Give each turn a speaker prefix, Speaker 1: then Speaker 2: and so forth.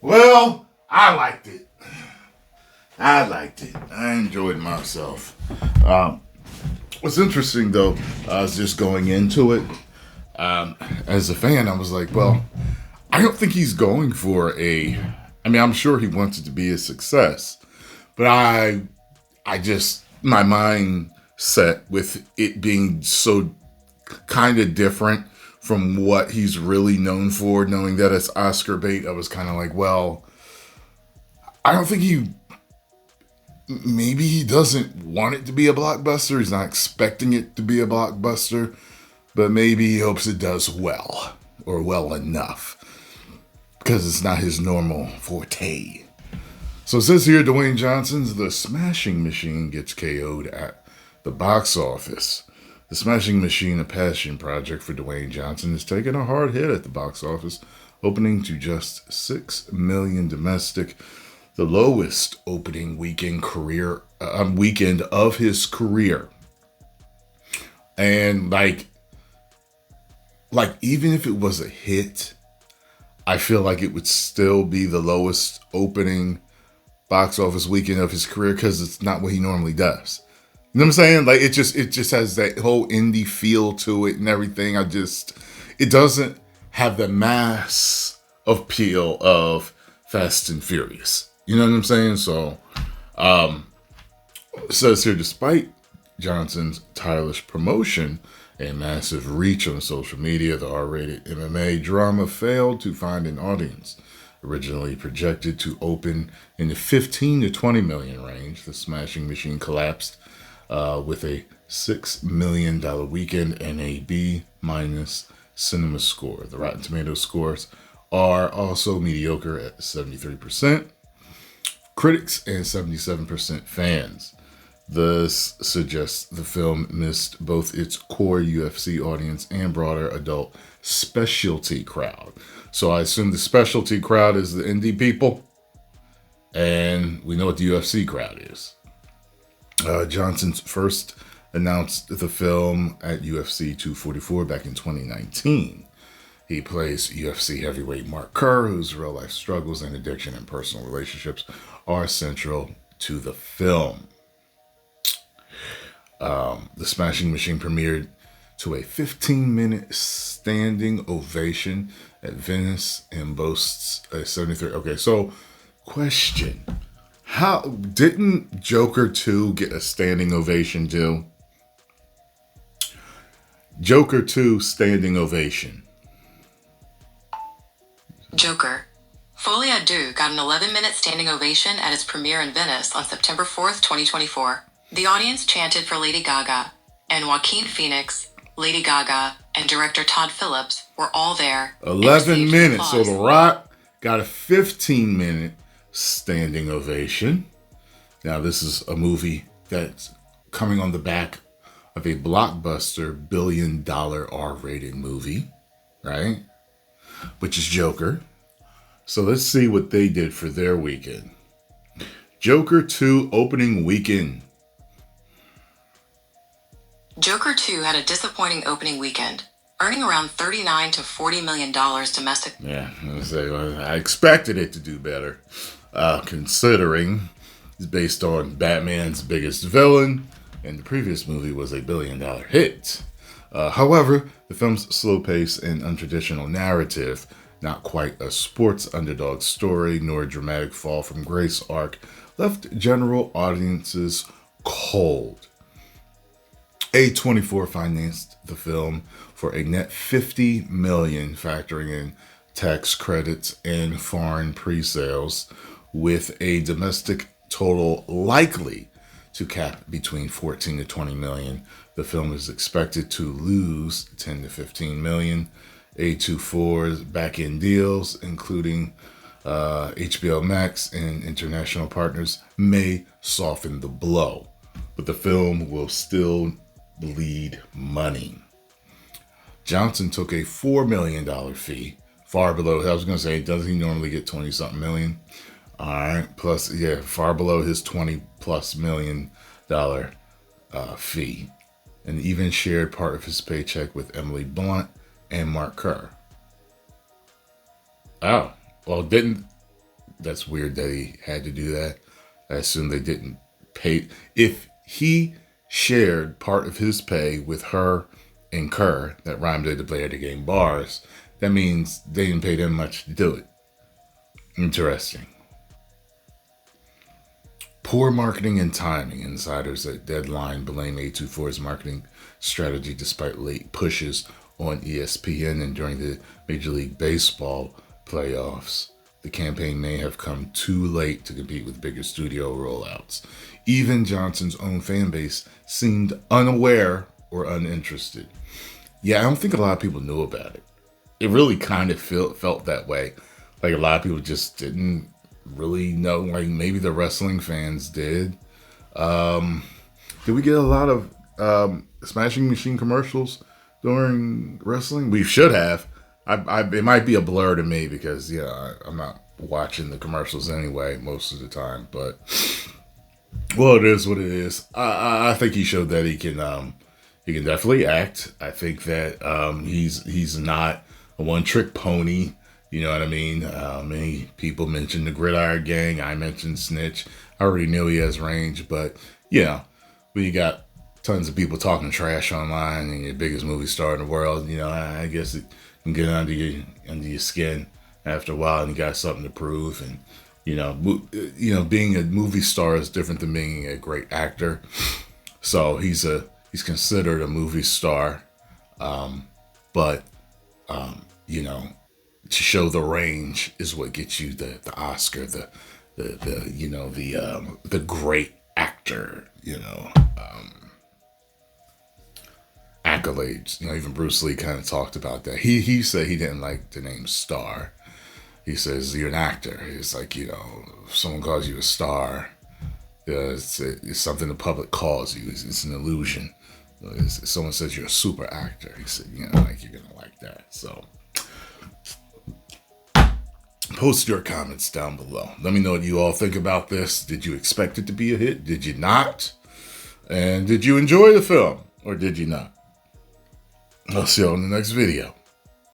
Speaker 1: Well, I liked it. I liked it. I enjoyed myself. Um, what's interesting though, I was just going into it. Um, as a fan, I was like, well, I don't think he's going for a. I mean, I'm sure he wants it to be a success, but I just my mindset with it being so kind of different from what he's really known for, knowing that it's Oscar bait. I was kind of like, well, I don't think he maybe he doesn't want it to be a blockbuster. He's not expecting it to be a blockbuster, but maybe he hopes it does well or well enough because it's not his normal forte. So it says here Dwayne Johnson's The Smashing Machine gets KO'd at the box office. The Smashing Machine, a passion project for Dwayne Johnson, is taking a hard hit at the box office, opening to just 6 million domestic, the lowest opening weekend of his career. And like even if it was a hit, I feel like it would still be the lowest opening box office weekend of his career because it's not what he normally does. You know what I'm saying? Like it just has that whole indie feel to it and everything. It doesn't have the mass appeal of Fast and Furious. You know what I'm saying? So it says here, despite Johnson's tireless promotion and massive reach on social media, the R-rated MMA drama failed to find an audience. Originally projected to open in the 15 to 20 million range, the Smashing Machine collapsed with a $6 million weekend and a B minus cinema score. The Rotten Tomatoes scores are also mediocre at 73%. Critics and 77% fans. This suggests the film missed both its core UFC audience and broader adult specialty crowd. So I assume the specialty crowd is the indie people, and we know what the UFC crowd is. Johnson's first announced the film at UFC 244 back in 2019. He plays UFC heavyweight Mark Kerr, whose real life struggles and addiction and personal relationships are central to the film. The Smashing Machine premiered to a 15-minute standing ovation at Venice and boasts a 73. Okay, so question. How didn't Joker 2 get a standing ovation too? Joker 2 standing ovation.
Speaker 2: Joker. Folie à Deux got an 11-minute standing ovation at its premiere in Venice on September 4th, 2024. The audience chanted for Lady Gaga, and Joaquin Phoenix, Lady Gaga, and director Todd Phillips were all there.
Speaker 1: 11 minutes. So The Rock got a 15-minute standing ovation. Now, this is a movie that's coming on the back of a blockbuster billion-dollar R-rated movie, right? Which is Joker. So let's see what they did for their weekend. Joker 2 opening weekend.
Speaker 2: Joker 2 had a disappointing opening weekend, earning around $39 to $40 million domestic.
Speaker 1: Yeah, I expected it to do better, considering it's based on Batman's biggest villain, and the previous movie was a billion-dollar hit. However, the film's slow pace and untraditional narrative, not quite a sports underdog story nor a dramatic fall from grace arc, left general audiences cold. A24 financed the film for a net $50 million, factoring in tax credits and foreign pre-sales, with a domestic total likely to cap between 14 to 20 million. The film is expected to lose 10 to 15 million. A24's back-end deals, including HBO Max and international partners, may soften the blow, but the film will still bleed money. Johnson took a $4 million fee, far below. I was going to say, doesn't he normally get 20-something million? All right, plus, yeah, far below his $20+ million fee, and even shared part of his paycheck with Emily Blunt and Mark Kerr. Oh, well, didn't that's weird that he had to do that. I assume they didn't pay. If he shared part of his pay with her and Kerr, that rhymed with the player the game bars, that means they didn't pay them much to do it. Interesting. Poor marketing and timing. Insiders at Deadline blame A24's marketing strategy despite late pushes on ESPN and during the Major League Baseball playoffs. The campaign may have come too late to compete with bigger studio rollouts. Even Johnson's own fan base seemed unaware or uninterested. Yeah, I don't think a lot of people knew about it. It really kind of felt that way. Like a lot of people just didn't really know. Like maybe the wrestling fans did. Did we get a lot of Smashing Machine commercials during wrestling? We should have. It might be a blur to me because I'm not watching the commercials anyway most of the time. But well, it is what it is. I think he showed that he can definitely act. I think that he's not a one-trick pony. You know what I mean? Many people mentioned the Gridiron Gang. I mentioned Snitch. I already knew he has range, but when you got tons of people talking trash online and you're the biggest movie star in the world, I guess it can get under your skin after a while, and you got something to prove. And being a movie star is different than being a great actor. So he's considered a movie star, but to show the range is what gets you the Oscar, the great actor, accolades. Even Bruce Lee kind of talked about that. He said he didn't like the name star. He says you're an actor. It's like, if someone calls you a star, it's something the public calls you. It's an illusion. If someone says you're a super actor, he said, you're gonna like that. So post your comments down below. Let me know what you all think about this. Did you expect it to be a hit? Did you not? And did you enjoy the film? Or did you not? I'll see you on the next video.